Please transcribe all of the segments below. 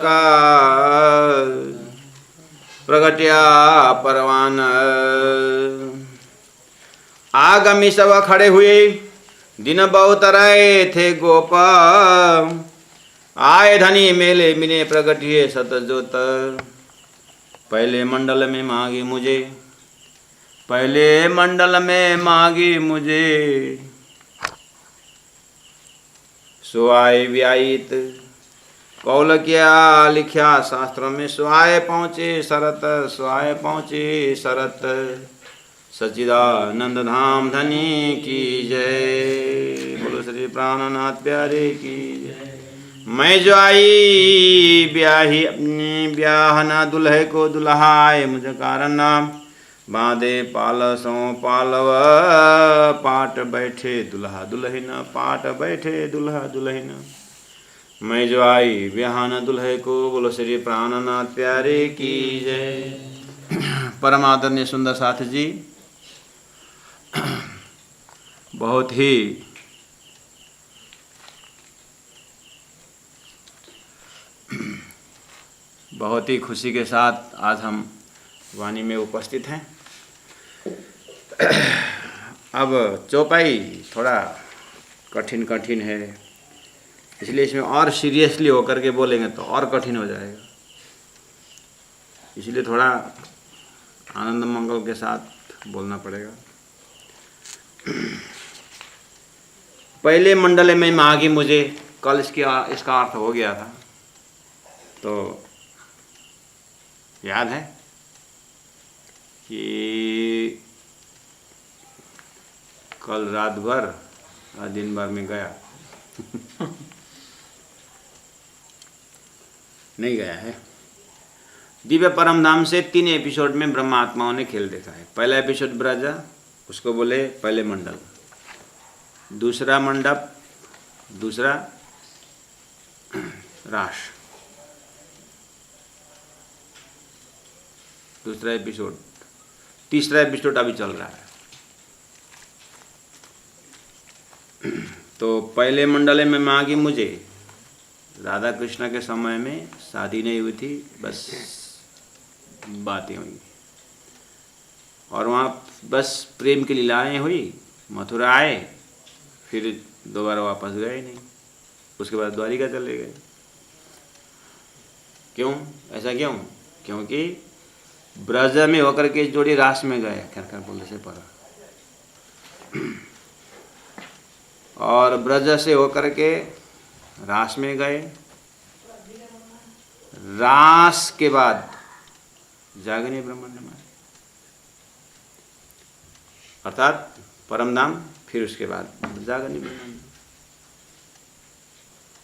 का प्रगट्या परवान। आगमी सब खड़े हुए, दिन बहुत रहे थे गोप। आए धनी मेले मिने प्रगटिए सतजोत। पहले मंडल में मांगी मुझे, पहले मंडल में मांगी मुझे। सुआय व्यायित कौल क्या लिख्या शास्त्र में। सुआय पहुँचे शरत, सुआय पहुँचे शरत। सच्चिदानंद धाम धनी की जय। बोलो श्री प्राणनाथ प्यारे की जय। मैं जो आई ब्याही अपनी ब्याह ना, दुल्हे को दुल्हाए मुझ कारण नाम। बांधे पालसों पालव, पाट बैठे दुल्हा दुल्हन, पाट बैठे दुल्हा दुल्हन। मैं जो आई ब्याहन दुल्हे को। बोलो श्री प्राणनाथ प्यारे की जय। परम आदरणीय सुंदर साथ जी, बहुत ही खुशी के साथ आज हम वाणी में उपस्थित हैं। अब चौपाई थोड़ा कठिन कठिन है, इसलिए इसमें और सीरियसली होकर के बोलेंगे तो और कठिन हो जाएगा। इसलिए थोड़ा आनंद मंगल के साथ बोलना पड़ेगा। पहले मंडल में मांगी मुझे, कल इसका अर्थ हो गया था, तो याद है कि कल रात भर और दिन भर में गया नहीं गया है। दिव्य परम धाम से 3 एपिसोड में ब्रह्मा आत्माओं ने खेल देखा है। पहला एपिसोड ब्रजा, उसको बोले पहले मंडल। दूसरा मंडप, दूसरा राश, दूसरा एपिसोड। तीसरा एपिसोड अभी चल रहा है। तो पहले मंडल में मांगी मुझे, राधा कृष्ण के समय में शादी नहीं हुई थी, बस बातें हुई और वहाँ बस प्रेम की लीलाएं हुई। मथुरा आए, फिर दोबारा वापस गए नहीं। उसके बाद द्वारिका चले गए। क्यों ऐसा क्यों? क्योंकि ब्रज में होकर के जोड़ी रास में गए, खैर बोलने से पर, और ब्रज से होकर के रास में गए। रास के बाद जागनी ब्रह्मांड में, अर्थात परम धाम, फिर उसके बाद जागनी ब्रह्मांड।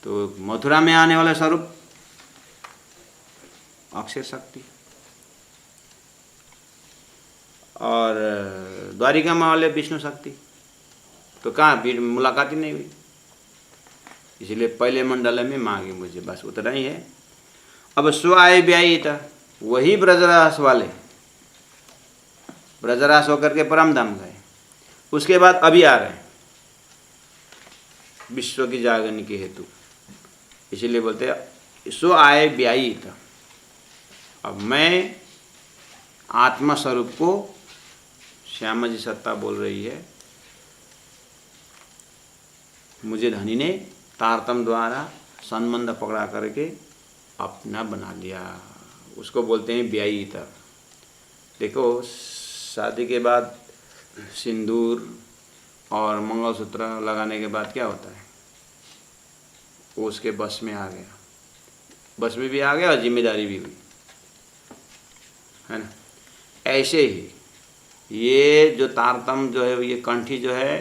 तो मथुरा में आने वाला स्वरूप अक्षर शक्ति, और द्वारिका में वाले विष्णु शक्ति। तो कहाँ मुलाकात ही नहीं हुई, इसलिए पहले मंडल में मांगी मुझे, बस उतना ही है। अब सुआय ब्याई था, वही ब्रजरास वाले ब्रजरास होकर के परम धाम गए। उसके बाद अभी आ रहे हैं विश्व की जागरण के हेतु, इसीलिए बोलते हैं सो आए ब्याई था। अब मैं आत्मा स्वरूप को, श्यामा जी सत्ता बोल रही है, मुझे धनी ने तारतम द्वारा संबंध पकड़ा करके अपना बना लिया। उसको बोलते हैं ब्याई था। देखो, शादी के बाद सिंदूर और मंगलसूत्र लगाने के बाद क्या होता है, वो उसके बस में आ गया, बस में भी आ गया और जिम्मेदारी भी हुई, है ना। ऐसे ही ये जो तारतम जो है, ये कंठी जो है,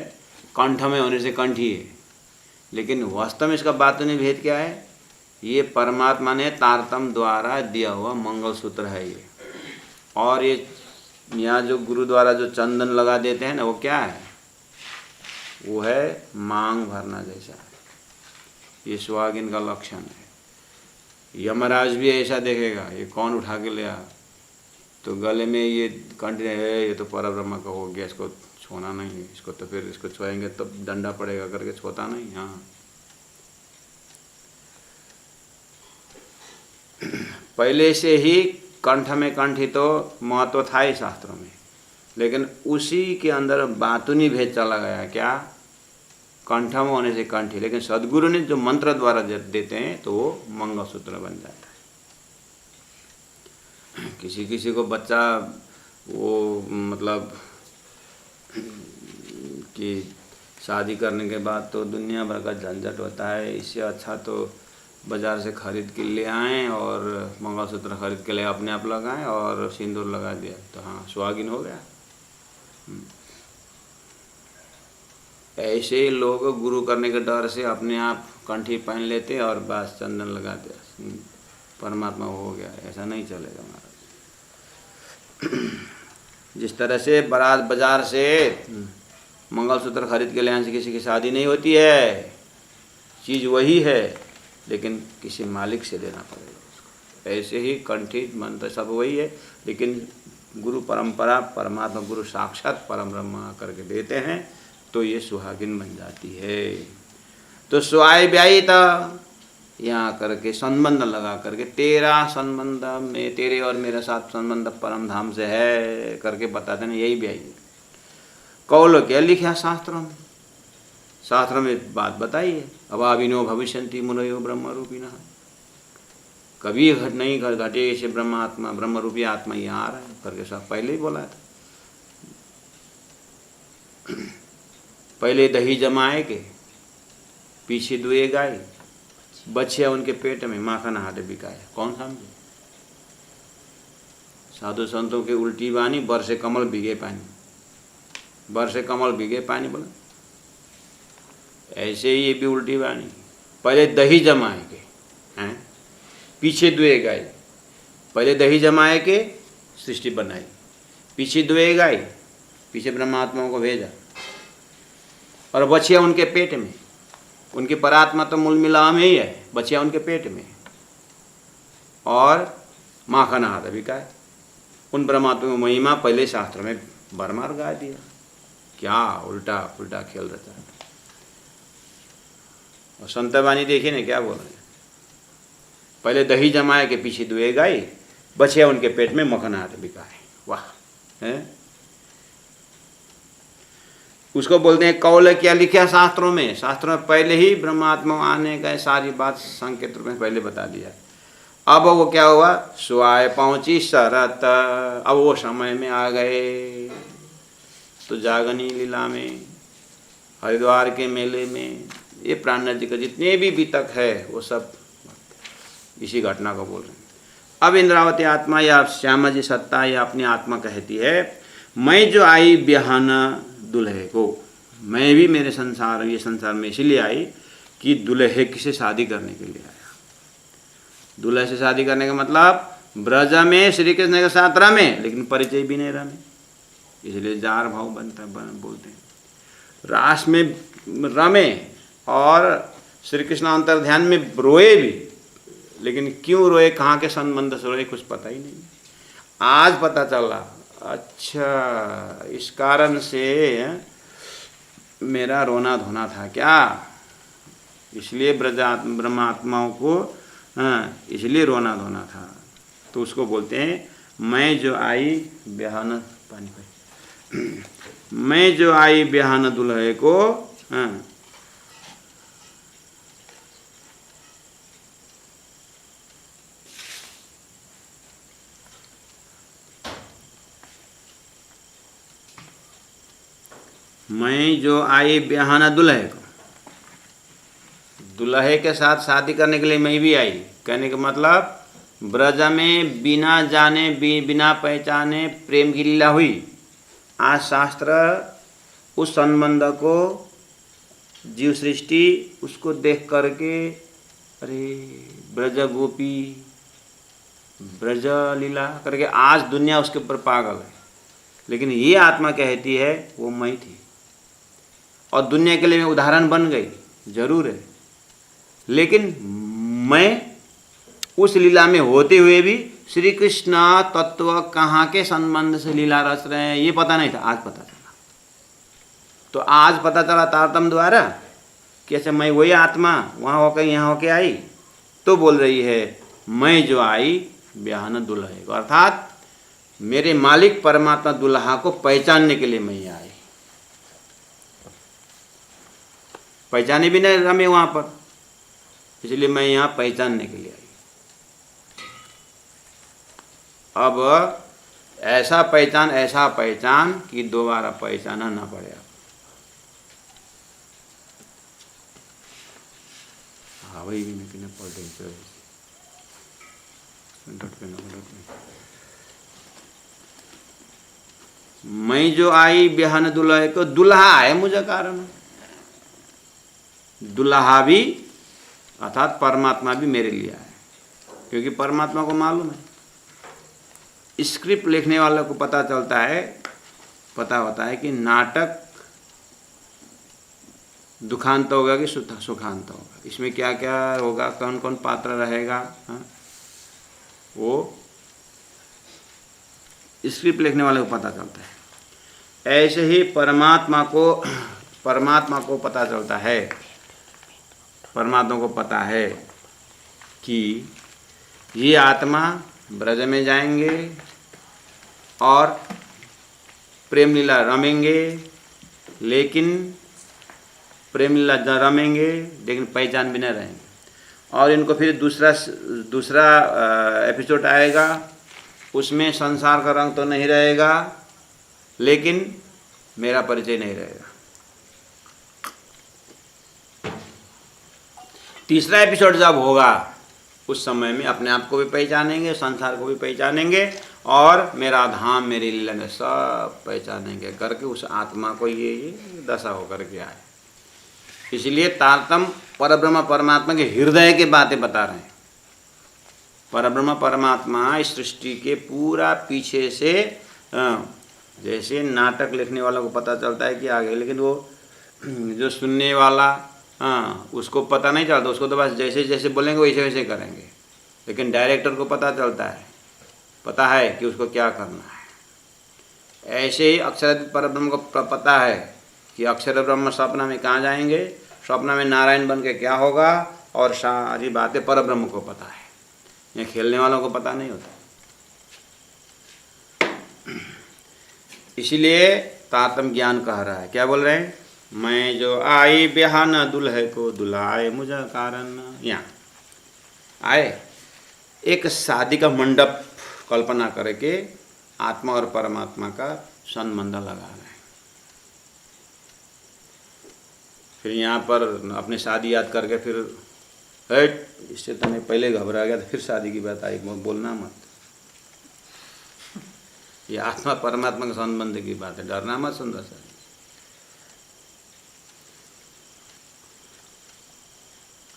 कंठ में होने से कंठी है, लेकिन वास्तव में इसका बातूनी भेद क्या है, ये परमात्मा ने तारतम द्वारा दिया हुआ मंगलसूत्र है ये। और ये यहाँ जो गुरु द्वारा जो चंदन लगा देते हैं ना, वो क्या है, वो है मांग भरना जैसा है। ये सुहागिन का लक्षण है। यमराज भी ऐसा देखेगा, ये कौन उठा के ले आ, तो गले में ये कंठी है, ये तो परब्रह्म का हो गया, इसको छूना नहीं है, इसको तो फिर इसको छुएंगे तो डंडा पड़ेगा करके छूता नहीं। हाँ, पहले से ही कंठ में कंठी तो महत्व था ही शास्त्रों में, लेकिन उसी के अंदर बातुनी भेद चला गया। क्या? कंठ में होने से कंठी, लेकिन सदगुरु ने जो मंत्र द्वारा जब देते हैं तो वो मंगलसूत्र बन जाता है। किसी किसी को बच्चा वो मतलब कि शादी करने के बाद तो दुनिया भर का झंझट होता है, इससे अच्छा तो बाज़ार से खरीद के ले आएँ और मंगलसूत्र खरीद के ले अपने आप लगाएं और सिंदूर लगा दिया तो हाँ सुहागिन हो गया। ऐसे ही लोग गुरु करने के डर से अपने आप कंठी पहन लेते और बस चंदन लगा दिया, परमात्मा हो गया। ऐसा नहीं चलेगा महाराज। जिस तरह से बाजार से मंगलसूत्र खरीद के ले आने से किसी की शादी नहीं होती है, चीज़ वही है लेकिन किसी मालिक से लेना पड़ेगा उसको। ऐसे ही कंठी मंत्र सब वही है, लेकिन गुरु परंपरा परमात्मा गुरु साक्षात परम ब्रह्म करके देते हैं तो ये सुहागिन बन जाती है। तो स्वाय ब्याई था यहाँ करके संबंध लगा करके, तेरा संबंध में तेरे और मेरे साथ संबंध परम धाम से है करके बताते हैं, यही ब्याई है। कौल क्या लिखा शास्त्रों में? शास्त्र में बात बताई है, अभाविनो भविष्यन्ति मुनयो ब्रह्म रूपिणः। कभी नहीं घटे ऐसे ब्रह्मात्मा ब्रह्म रूपी आत्मा यहाँ आ रहा है करके सब पहले ही बोला था। पहले दही जमाए के पीछे दुए गाय, बच्चियां उनके पेट में माखन हाथ बिकाए। कौन समझे? साधु संतों के उल्टी बानी, बरसे कमल भीगे पानी, बरसे कमल भीगे पानी बोला। ऐसे ही ये भी उल्टी बानी। पहले दही जमाए के हैं, पीछे दुए गाय। पहले दही जमाए के सृष्टि बनाई, पीछे दुए गाय, पीछे ब्रह्मात्माओं को भेजा और बच्चियां उनके पेट में। उनकी परात्मा तो मूल मिला में ही है, बच्चियां उनके पेट में और माखन हाथ बिकाए। उन परमात्मा की महिमा पहले शास्त्र में भरमार गा दिया। क्या उल्टा पुल्टा खेल रहता है। और संत वाणी देखिए ना क्या बोल रहे हैं, पहले दही जमाए के पीछे दुए गाय, बच्चियां उनके पेट में मक्खन हाथ बिकाए। वाह है। उसको बोलते हैं कौल। क्या लिखा शास्त्रों में? शास्त्रों में पहले ही ब्रह्मात्मा आने का सारी बात संकेत रूप में पहले बता दिया। अब वो क्या हुआ? स्वाय पहुंची शरत। अब वो समय में आ गए तो जागनी लीला में, हरिद्वार के मेले में, ये प्राणनाथ जी का जितने भी बीतक है वो सब इसी घटना को बोल रहे हैं। अब इंद्रावती आत्मा या श्यामा जी सत्ता या अपनी आत्मा कहती है, मैं जो आई बिहान दुल्हे को, मैं भी मेरे संसार ये संसार में इसीलिए आई कि दुल्हे से शादी करने के लिए आया। दुल्हे से शादी करने का मतलब ब्रज में श्री कृष्ण के साथ रमे, लेकिन परिचय भी नहीं रमे, इसलिए जार भाव बनता बोलते हैं। रास में रमे और श्री कृष्ण अंतर ध्यान में रोए भी, लेकिन क्यों रोए, कहाँ के संबंध से रोए कुछ पता ही नहीं। आज पता चला, अच्छा इस कारण से मेरा रोना धोना था क्या, इसलिए ब्रह्मात्माओं को इसलिए रोना धोना था। तो उसको बोलते हैं मैं जो आई बिहान पानी पे, मैं जो आई बिहान दुल्हे को। मैं जो आई बिहाना दुल्हे को, दुल्हे के साथ शादी करने के लिए मैं भी आई। कहने का मतलब ब्रज में बिना जाने बिना पहचाने प्रेम की लीला हुई। आज शास्त्र उस संबंध को, जीव सृष्टि उसको देख करके, अरे ब्रज गोपी ब्रज लीला करके आज दुनिया उसके ऊपर पागल है। लेकिन ये आत्मा कहती है वो मैं थी और दुनिया के लिए मैं उदाहरण बन गई, जरूर है, लेकिन मैं उस लीला में होते हुए भी श्री कृष्ण तत्व कहाँ के संबंध से लीला रच रहे हैं ये पता नहीं था, आज पता चला। तो आज पता चला तारतम्य द्वारा कि अच्छा मैं वही आत्मा वहाँ होकर यहाँ होके आई। तो बोल रही है मैं जो आई ब्याहन दुल्हे को, अर्थात मेरे मालिक परमात्मा दुल्हा को पहचानने के लिए मैं यहाँ आई। पहचाने भी नहीं रमे वहां पर, इसलिए मैं यहाँ पहचानने के लिए आई। अब ऐसा पहचान कि दोबारा पहचाना ना पड़े। हाँ वही भी नहीं पढ़ मैं जो आई ब्याहन दुल्हे को, दुल्हा है मुझे कारण, दुल्हा भी अर्थात परमात्मा भी मेरे लिए आए, क्योंकि परमात्मा को मालूम है। स्क्रिप्ट लिखने वालों को पता होता है कि नाटक दुखांत होगा कि सुखांत होगा, इसमें क्या क्या होगा, कौन कौन पात्र रहेगा, वो स्क्रिप्ट लिखने वाले को पता चलता है। ऐसे ही परमात्मा को पता चलता है, परमात्मा को पता है कि ये आत्मा ब्रज में जाएंगे और प्रेम लीला रमेंगे, लेकिन प्रेम लीला रमेंगे लेकिन पहचान भी नहीं रहेंगे। और इनको फिर दूसरा एपिसोड आएगा, उसमें संसार का रंग तो नहीं रहेगा लेकिन मेरा परिचय नहीं रहेगा। तीसरा एपिसोड जब होगा उस समय में अपने आप को भी पहचानेंगे, संसार को भी पहचानेंगे और मेरा धाम मेरी लीला में सब पहचानेंगे करके उस आत्मा को ये दशा होकर के आए। इसलिए तारतम परब्रह्म परमात्मा के हृदय की बातें बता रहे हैं। परब्रह्म परमात्मा इस सृष्टि के पूरा पीछे से, जैसे नाटक लिखने वालों को पता चलता है कि आगे, लेकिन वो जो सुनने वाला उसको पता नहीं चलता, उसको तो बस जैसे जैसे बोलेंगे वैसे वैसे करेंगे। लेकिन डायरेक्टर को पता पता है कि उसको क्या करना है। ऐसे ही अक्षर परब्रह्म को पता है कि अक्षर ब्रह्म स्वप्न में कहाँ जाएंगे, स्वप्न में नारायण बन के क्या होगा, और सारी बातें परब्रह्म को पता है। ये खेलने वालों को पता नहीं होता। इसीलिए तारतम ज्ञान कह रहा है, क्या बोल रहे हैं, मैं जो आई ब्याहन दुल्हे को, दुल्हाए मुझे कारण। यहाँ आए एक शादी का मंडप कल्पना करके आत्मा और परमात्मा का संबंध लगा रहे हैं। फिर यहाँ पर अपनी शादी याद करके फिर इससे तो मैं पहले घबरा गया था, फिर शादी की बात आई, बोलना मत। ये आत्मा परमात्मा के संबंध की बात है, डरना मत सुंदर सा।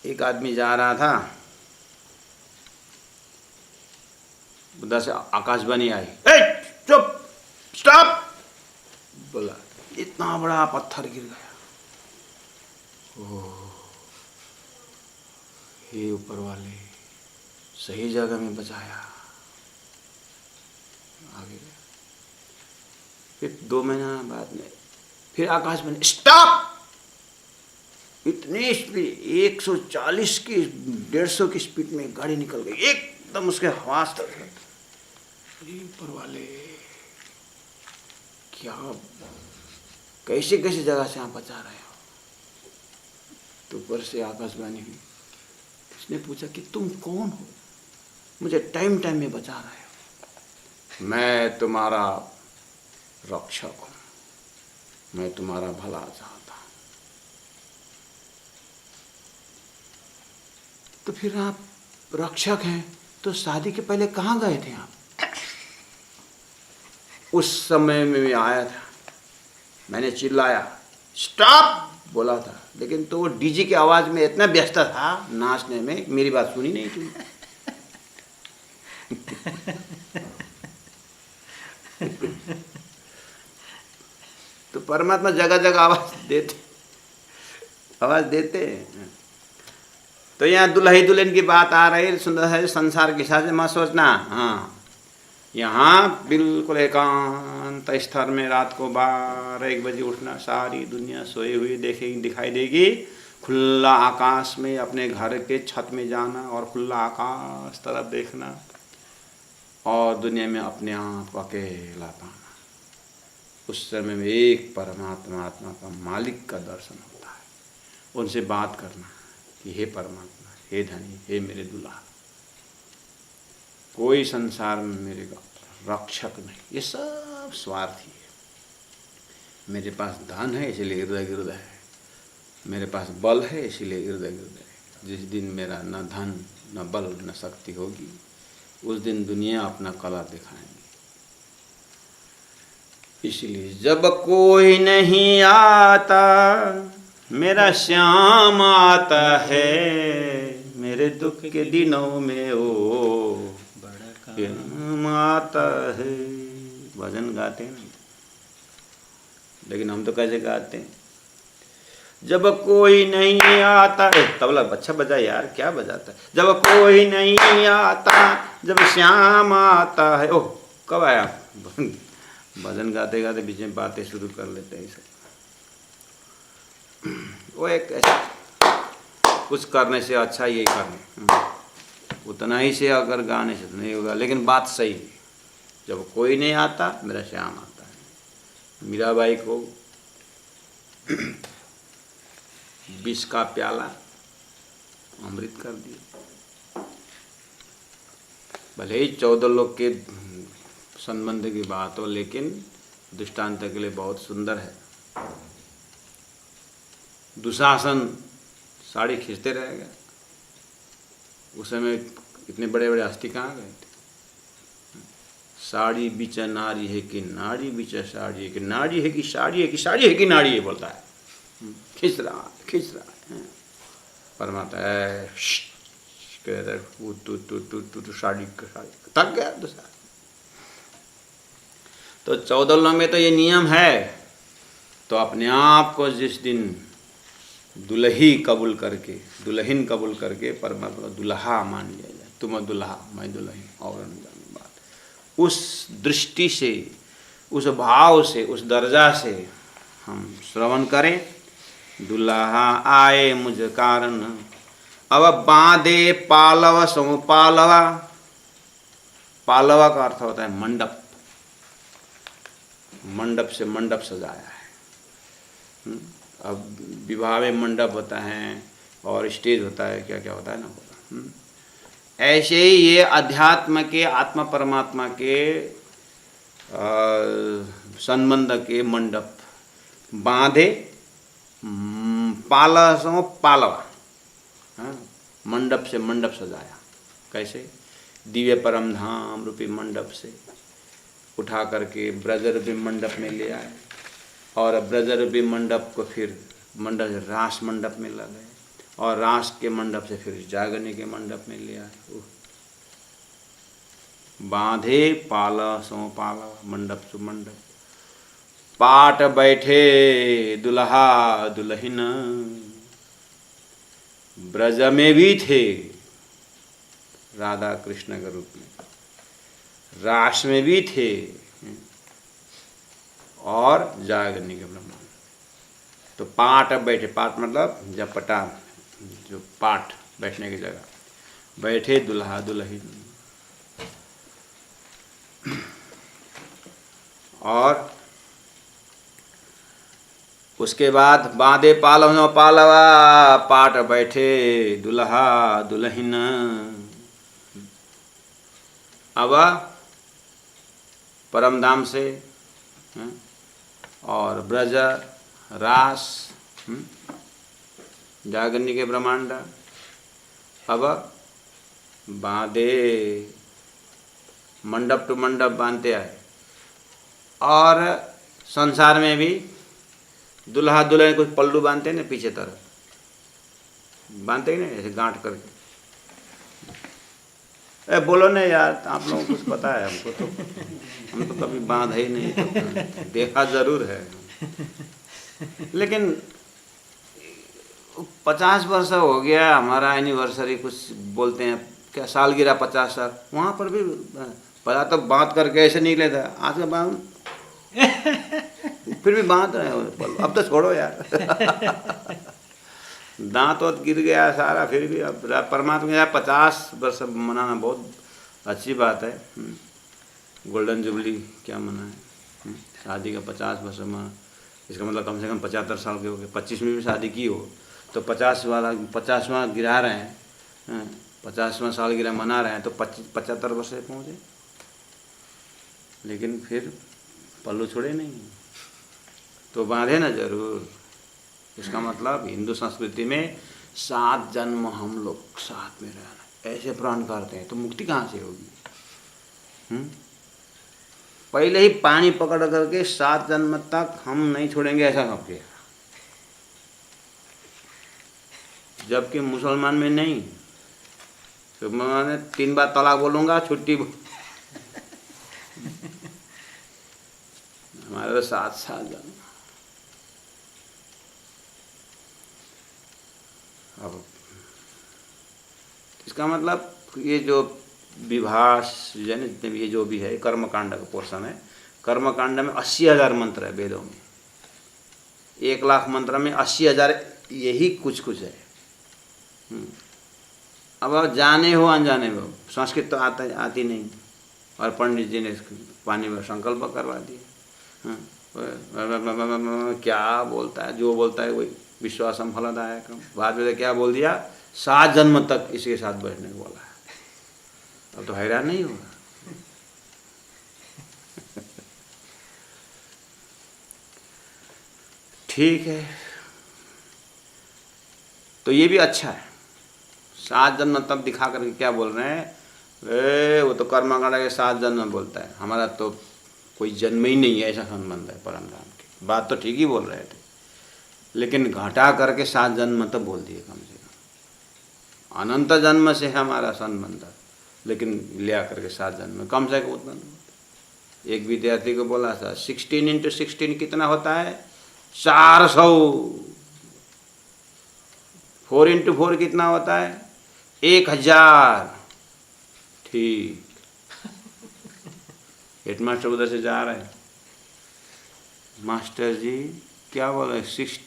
एक आदमी जा रहा था, उधर से आकाशवाणी आई, चुप, स्टॉप, बोला, इतना बड़ा पत्थर गिर गया। ओह, हे ऊपर वाले, सही जगह में बचाया। आगे गया। फिर 2 महीना बाद में फिर आकाशवाणी, स्टॉप, इतनी स्पीड 140 की 150 की स्पीड में गाड़ी निकल गई, एकदम उसके हवास तक। ऊपर वाले, क्या कैसे कैसे जगह से आप बचा रहे हो। तो ऊपर से आकाशवाणी हुई, उसने पूछा कि तुम कौन हो, मुझे टाइम टाइम में बचा रहे हो। मैं तुम्हारा रक्षक हूं, मैं तुम्हारा भला चाहता हूं। तो फिर आप रक्षक हैं तो शादी के पहले कहाँ गए थे आप? उस समय में मैं आया था, मैंने चिल्लाया, स्टॉप बोला था, लेकिन तो वो डीजे की आवाज में इतना व्यस्त था नाचने में, मेरी बात सुनी नहीं तुमने। तो परमात्मा जगह जगह आवाज देते हैं। तो यहाँ दुल्ही दुल्हन की बात आ रही, सुंदर है, संसार के हिसाब से मत सोचना। हाँ, यहाँ बिल्कुल एकांत स्तर में रात को 12-1 बजे उठना, सारी दुनिया सोई हुई दिखाई देगी। खुला आकाश में अपने घर के छत में जाना और खुला आकाश तरफ देखना, और दुनिया में अपने आप को अकेला पाना। उस समय में एक परमात्मा आत्मा का मालिक का दर्शन होता है। उनसे बात करना कि हे परमात्मा, हे धनी, हे मेरे दुल्हा, कोई संसार में मेरे रक्षक नहीं, ये सब स्वार्थी है। मेरे पास धन है इसलिए इर्द गिर्द है, मेरे पास बल है इसलिए इर्द गिर्द है। जिस दिन मेरा न धन न बल न शक्ति होगी, उस दिन दुनिया अपना कला दिखाएंगे। इसलिए जब कोई नहीं आता मेरा श्याम आता है, मेरे दुख के दिनों में ओ श्याम आता है। भजन गाते हैं ना, लेकिन हम तो कैसे गाते हैं? जब कोई नहीं आता, तबला अच्छा बजा यार, क्या बजाता है? जब कोई नहीं आता, जब श्याम आता है। ओह कब आया? भजन गाते गाते बीच में बातें शुरू कर लेते हैं सब। वो एक कुछ करने से अच्छा यही करने, उतना ही से अगर गाने से तो नहीं होगा, लेकिन बात सही है। जब कोई नहीं आता मेरा श्याम आता है। मीराबाई को विष का प्याला अमृत कर दिया। भले ही 14 लोग के संबंध की बात हो, लेकिन दृष्टांत के लिए बहुत सुंदर है। दुशासन साड़ी खींचते रहेगा, उस समय इतने बड़े बड़े हस्ती कहाँ गए थे? साड़ी बिच नारी है कि नाड़ी बिच साड़ी है कि नाड़ी है कि साड़ी है कि साड़ी है कि नाड़ी है, बोलता है। खींच रहा है परमात्मा तू साड़ी थक गया दूसरा। तो 14 में तो ये नियम है। तो अपने आप को जिस दिन दुल्ही कबूल करके, दुल्हन कबूल करके परमात्मा दुल्हा मान लिया जाए, तुम दुल्हा मैं दुल्हन और अनजान बात, उस दृष्टि से, उस भाव से, उस दर्जा से हम श्रवण करें। दुल्हा आए मुझ कारण, अब बांधे पालव सो पालवा। पालवा का अर्थ होता है मंडप। मंडप से मंडप सजाया है। अब विवाह में मंडप होता है और स्टेज होता है, क्या क्या होता है ना। ऐसे ही ये अध्यात्म के, आत्मा परमात्मा के संबंध के मंडप बांधे पालसों पालवा। मंडप से मंडप सजाया। कैसे? दिव्य परम धाम रूपी मंडप से उठा करके ब्रज रूपी मंडप में ले आए, और ब्रज रूपी मंडप को फिर मंडप रास मंडप में ला गए, और रास के मंडप से फिर जागने के मंडप में ले आए। बांधे पालसों पालवा, मंडप सु मंडप। पाट बैठे दुल्हा दुल्हन, ब्रज में भी थे राधा कृष्ण के रूप में, रास में भी थे, और जागने के ब्रह्मांड। तो पाट बैठे, पाट मतलब जपटा, जो पाट बैठने की जगह, बैठे दुल्हा दुल्हन। और उसके बाद बांधे पालव पालवा, पाट बैठे दुल्हा दुल्हन। अब परमधाम से और ब्रज रास जागरनी के ब्रह्मांड। अब बांधे, मंडप टू मंडप बांधते आए। और संसार में भी दुल्हा दुल्हन कुछ पल्लू बांधते हैं ना, पीछे तरफ बांधते हैं ना, ऐसे गांठ करके। बोलो ना यार, आप लोगों को कुछ पता है? हमको तो, हम तो कभी बांधा ही नहीं, तो देखा जरूर है। लेकिन 50 वर्ष हो गया हमारा एनिवर्सरी, कुछ बोलते हैं क्या, सालगिरह 50 साल, वहाँ पर भी पता तो बांध करके ऐसे निकले था। आज का बांध फिर भी बांध रहे हो, अब तो छोड़ो यार। दांत वात गिर गया सारा, फिर भी अब परमात्मा 50 वर्ष मनाना बहुत अच्छी बात है। गोल्डन जुबली क्या मनाए, शादी का 50 वर्ष में, इसका मतलब कम से कम 75 साल के हो गए। 25 में भी शादी की हो तो 50वां गिरा रहे हैं, 50वां साल गिरा मना रहे हैं तो 75 वर्ष से पहुँचे, लेकिन फिर पल्लू छोड़े नहीं, तो बांधे ना जरूर। इसका मतलब हिंदू संस्कृति में 7 जन्म हम लोग साथ में रहना, ऐसे प्रण करते हैं, तो मुक्ति कहाँ से होगी? पहले ही पानी पकड़ करके 7 जन्म तक हम नहीं छोड़ेंगे ऐसा कब किया? जबकि मुसलमान में नहीं, तो मैंने 3 बार तलाक बोलूँगा छुट्टी। हमारे तो 7 जन्म। अब इसका मतलब ये जो विवाह जितने भी ये जो भी है कर्मकांड का पोर्शन है, कर्मकांड में 80,000 मंत्र है वेदों में, 1,00,000 मंत्र में 80,000 यही कुछ कुछ है। अब जाने हो अनजाने हो, संस्कृत तो आती नहीं, और पंडित जी ने पानी में संकल्प करवा दिया। क्या बोलता है, जो बोलता है वही विश्वासम फलदायक। बाद में क्या बोल दिया, 7 जन्म तक इसके साथ बैठने को बोला है। अब तो हैरान नहीं होगा। ठीक है, तो ये भी अच्छा है। 7 जन्म तब दिखा करके क्या बोल रहे हैं, वो तो कर्मकांड के 7 जन्म बोलता है, हमारा तो कोई जन्म ही नहीं है, ऐसा संबंध है परम धाम की। बात तो ठीक ही बोल रहे थे, लेकिन घटा करके 7 जन्म तक बोल दिए कम से कम। अनंत जन्म से हमारा संबंध, लेकिन लिया करके 7 जन्म कम से कम उतना। एक विद्यार्थी को बोला था 16 × 16 कितना होता है, 400। 4 × 4 कितना होता है, 1000। ठीक, हेडमास्टर उधर से जा रहे हैं, मास्टर जी क्या बोल रहे हैं, 4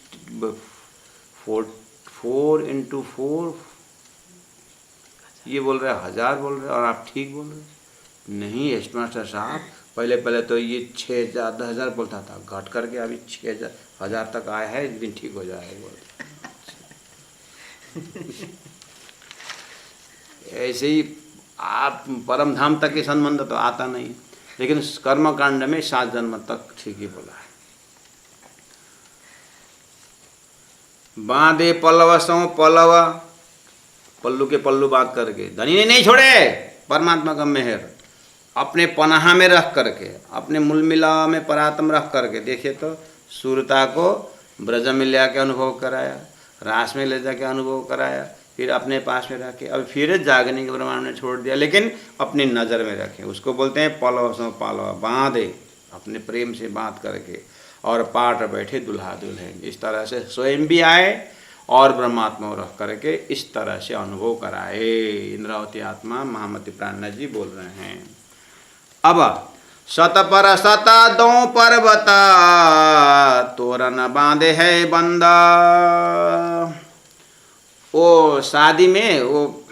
× 4 ये बोल रहे हैं 1000 बोल रहे हैं, और आप ठीक बोल रहे हैं। नहीं हेडमास्टर साहब, पहले तो ये 6,000 10,000 बोलता था, घट करके अभी 6,000 तक आया है, एक दिन ठीक हो जाएगा बोलते। ऐसे ही आप परम धाम तक के संबंध तो आता नहीं, लेकिन कर्मकांड में 7 जन्म तक ठीक ही बोला है। बांधे पल्लव सो पल्लव, पल्लू के पल्लू बांध करके, धनी ने नहीं छोड़े परमात्मा का मेहर, अपने पनाहा में रख करके, अपने मूल मिला में परात्म रख करके। देखिए तो सूरता को ब्रज में ले आके अनुभव कराया, रास में ले जाके अनुभव कराया, फिर अपने पास में रखे, अब फिर जागने के ब्रह्मांड में छोड़ दिया, लेकिन अपनी नज़र में रखे। उसको बोलते हैं पल्लव सो पल्लव, बांधे अपने प्रेम से बांध करके, और पाट बैठे दुल्हा दुल्हन। इस तरह से स्वयं भी आए और ब्रह्मात्मा रख करके इस तरह से अनुभव कराए। इंद्रावती आत्मा महामती प्राणनाथ जी बोल रहे हैं। अब सत पर सत दो पर्वत, तोरण बांधे है बंदा। वो शादी में वो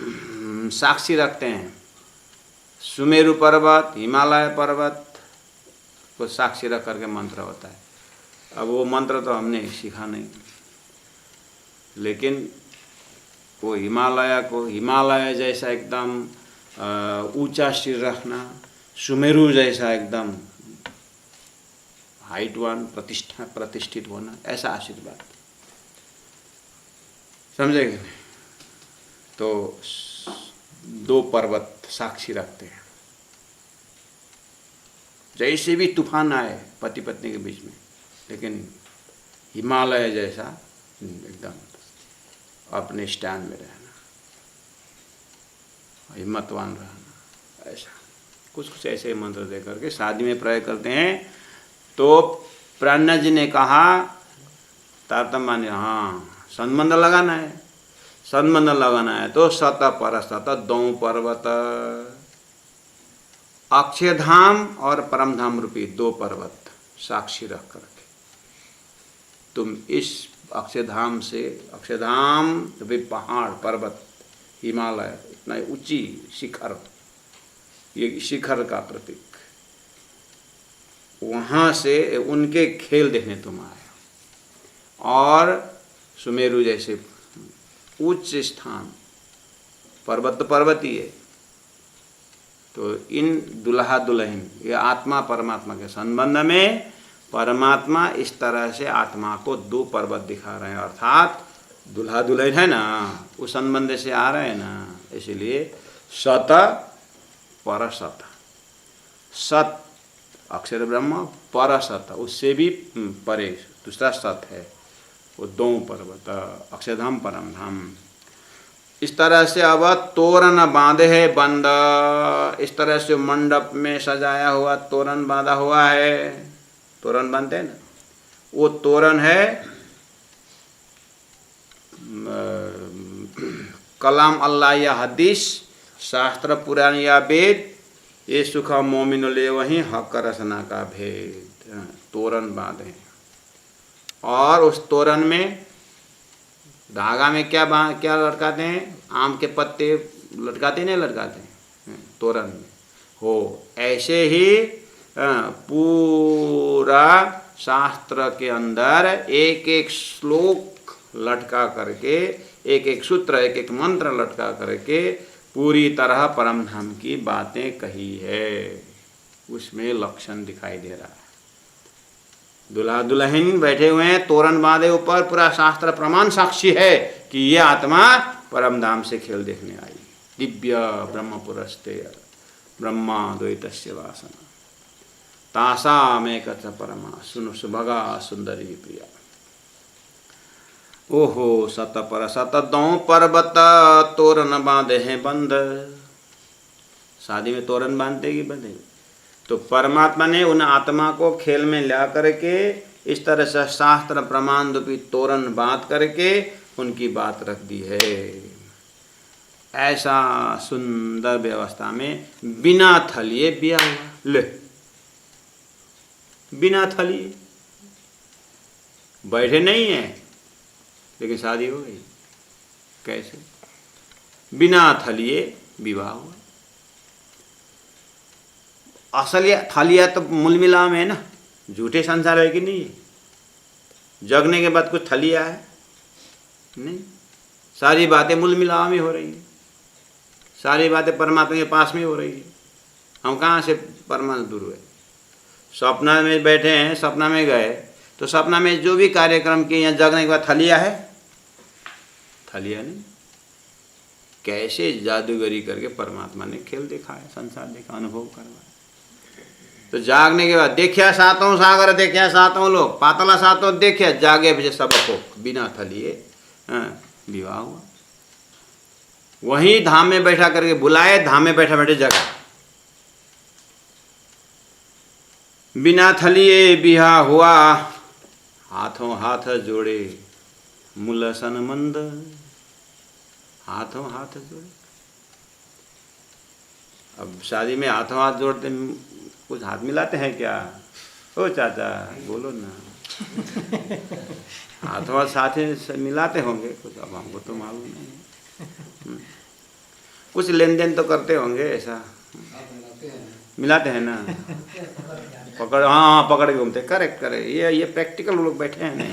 साक्षी रखते हैं, सुमेरु पर्वत, हिमालय पर्वत को साक्षी रख करके मंत्र होता है। अब वो मंत्र तो हमने सीखा नहीं, लेकिन वो हिमालय को हिमालय जैसा एकदम ऊंचा सिर रखना, सुमेरु जैसा एकदम हाइटवान प्रतिष्ठित होना, ऐसा आशीर्वाद समझेंगे। तो 2 पर्वत साक्षी रखते हैं, जैसे भी तूफान आए पति पत्नी के बीच में, लेकिन हिमालय जैसा एकदम अपने स्टैंड में रहना, हिम्मतवान रहना, ऐसा कुछ ऐसे मंत्र दे करके शादी में प्रयोग करते हैं। तो प्राणनाथ जी ने कहा तारतम्य माने, हाँ संबंध लगाना है, संबंध लगाना है तो सत पर सत 2 पर्वत, अक्षयधाम और परमधाम रूपी 2 पर्वत साक्षी रख करके तुम इस अक्षयधाम से, अक्षयधाम रूपी पहाड़ पर्वत हिमालय, इतना ऊंची शिखर, ये शिखर का प्रतीक, वहाँ से उनके खेल देखने तुम आए और सुमेरु जैसे उच्च स्थान, पर्वत तो पर्वत ही है, तो इन दुल्हा दुल्हन ये आत्मा परमात्मा के संबंध में परमात्मा इस तरह से आत्मा को दो पर्वत दिखा रहे हैं, अर्थात दुल्हा दुल्हन है ना, उस संबंध से आ रहे हैं ना, इसलिए सत पर सत, सत अक्षर ब्रह्म, पर सत उससे भी परे दूसरा सत है, वो दो पर्वत अक्षरधाम परम धाम। इस तरह से अब तोरण बांधे है बंद, इस तरह से मंडप में सजाया हुआ तोरण बांधा हुआ है, तोरण बांधते हैं ना, वो तोरण है कलाम अल्लाह या हदीस, शास्त्र पुराण या वेद, ये सुख मोमिन ले वहीं हक रसना का भेद। तोरण बांधे और उस तोरण में धागा में क्या लटकाते हैं, आम के पत्ते लटकाते नहीं लटकाते हैं तोरण में हो, ऐसे ही पूरा शास्त्र के अंदर एक एक श्लोक लटका करके, एक एक सूत्र, एक एक मंत्र लटका करके पूरी तरह परम धाम की बातें कही है, उसमें लक्षण दिखाई दे रहा है। दुल्हा दुल्हन बैठे हुए हैं, तोरण बांधे ऊपर, पूरा शास्त्र प्रमाण साक्षी है कि ये आत्मा परम धाम से खेल देखने आई। दिव्य ब्रह्म पुरस्ते ब्रह्मा द्वैतस्य वासना तासामेक परमा सुनु सुभगा सुंदरी प्रिया। ओहो सत पर सत दो पर्वत तोरण बांधे हैं बंद। शादी में तोरण बांधते कि बंधे? तो परमात्मा ने उन आत्मा को खेल में ला करके इस तरह से शास्त्र प्रमाण रूपी तोरण बांध करके उनकी बात रख दी है। ऐसा सुंदर व्यवस्था में बिना थलिए ब्याह हुआ। ले, बिना थलिए बैठे नहीं है लेकिन शादी हो गई। कैसे? बिना थलिए विवाह हुआ। असल ये थलिया तो मूल मिलाम है ना, झूठे संसार है कि नहीं? जगने के बाद कुछ थलिया है नहीं, सारी बातें मूल मिलाम ही हो रही है, सारी बातें परमात्मा के पास में हो रही है। हम कहाँ से परमात्मा दूर हुए? सपना में बैठे हैं, सपना में गए तो सपना में जो भी कार्यक्रम किए, यहाँ जगने के बाद थलिया है? थलिया नहीं। कैसे जादूगरी करके परमात्मा ने खेल दिखाया, संसार देखा, अनुभव करवाया। तो जागने के बाद देखिया सातों सागर, देखिया सातों लोग, पातला सातों देखिया, जागे बजे सब को बिना थलिए विवाह हुआ। वहीं धाम में बैठा करके बुलाए, धाम में बैठा बैठे जगा। बिना थलिए बिहा हुआ, हाथों हाथ जोड़े मूल संबंध, हाथों हाथ जोड़े। अब शादी में हाथों हाथ जोड़ते, कुछ हाथ मिलाते हैं क्या? ओ चाचा बोलो ना। हाथों हाथ साथ मिलाते होंगे कुछ, अब हमको तो मालूम नहीं। कुछ लेन देन तो करते होंगे, ऐसा मिलाते हैं ना, पकड़, हाँ पकड़ के घूमते। करेक्ट करे, ये प्रैक्टिकल लोग बैठे हैं नहीं।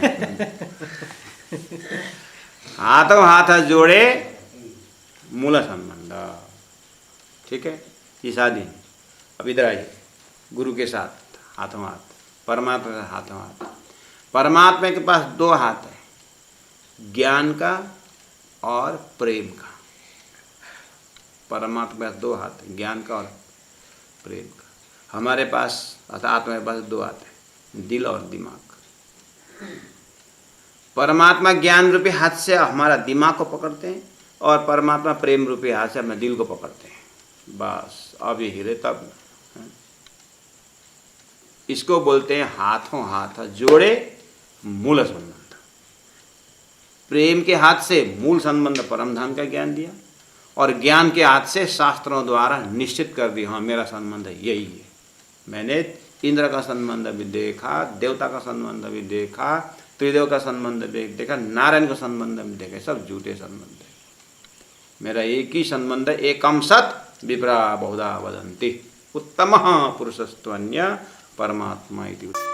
हाथों हाथ जोड़े मूल संबंध, ठीक है। ये शादी। अब इधर आइए, गुरु के साथ हाथों हाथ, परमात्मा के हाथों हाथ। परमात्मा के पास दो हाथ है, ज्ञान का और प्रेम का। परमात्मा के पास दो हाथ है, ज्ञान का और प्रेम का। हमारे पास अर्थात आत्मा के पास दो हाथ है, दिल और दिमाग। परमात्मा ज्ञान रूपी हाथ से हमारा दिमाग को पकड़ते हैं और परमात्मा प्रेम रूपी हाथ से अपने दिल को पकड़ते हैं। बस अब ये हिले तब। इसको बोलते हैं हाथों हाथ जोड़े मूल संबंध। प्रेम के हाथ से मूल संबंध परम धाम का ज्ञान दिया और ज्ञान के हाथ से शास्त्रों द्वारा निश्चित कर दिया, हाँ मेरा संबंध यही है। मैंने इंद्र का संबंध भी देखा, देवता का संबंध भी देखा, त्रिदेव का संबंध भी देखा, नारायण का संबंध भी देखा, सब झूठे संबंध है। मेरा एक ही संबंध, एकम सत विप्रा बहुधा वदन्ति, उत्तमः पुरुषस्त्वन्य परमात्मा इति।